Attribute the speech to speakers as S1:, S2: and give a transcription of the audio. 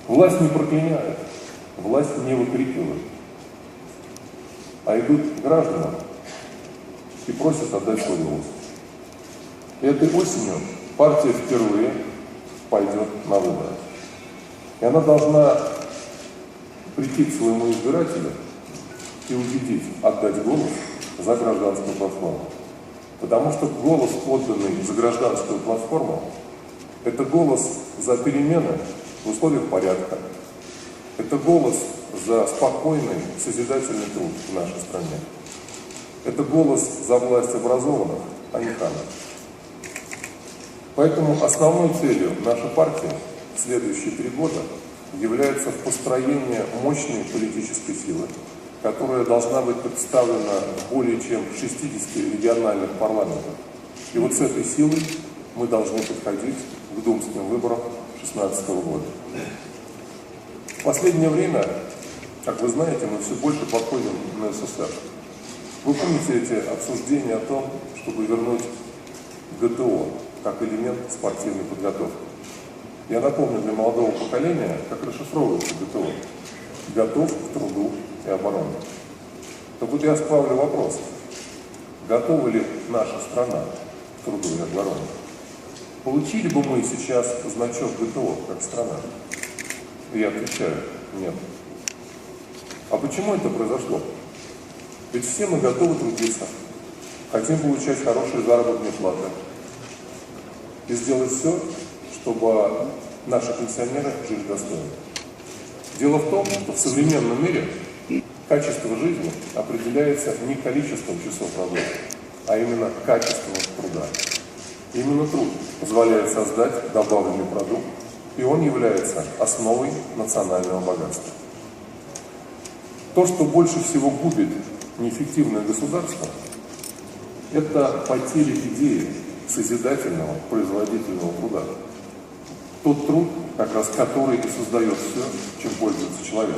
S1: Власть не проклинает, власть не выкрикивает, а идут к гражданам и просят отдать свой голос. Этой осенью партия впервые пойдет на выборы. И она должна прийти к своему избирателю и убедить отдать голос за гражданскую платформу. Потому что голос, отданный за гражданскую платформу, это голос за перемены в условиях порядка. Это голос за спокойный, созидательный труд в нашей стране. Это голос за власть образованных, а не хамов. Поэтому основной целью нашей партии в следующие 3 года является построение мощной политической силы, которая должна быть представлена в более чем 60 региональных парламентах. И вот с этой силой мы должны подходить к думским выборам 2016 года. В последнее время, как вы знаете, мы все больше подходим на СССР. Вы помните эти обсуждения о том, чтобы вернуть ГТО как элемент спортивной подготовки? Я напомню для молодого поколения, как расшифровывается ГТО. Готов к труду и обороне. Так вот я ставлю вопрос, готова ли наша страна к труду и обороне? Получили бы мы сейчас значок ГТО как страна? Я отвечаю, нет. А почему это произошло? Ведь все мы готовы трудиться, хотим получать хорошие заработные платы и сделать все, чтобы наши пенсионеры жили достойно. Дело в том, что в современном мире качество жизни определяется не количеством часов работы, а именно качеством труда. Именно труд позволяет создать добавленный продукт, и он является основой национального богатства. То, что больше всего губит неэффективное государство, это потеря идеи созидательного, производительного труда. Тот труд, как раз который и создает все, чем пользуется человек.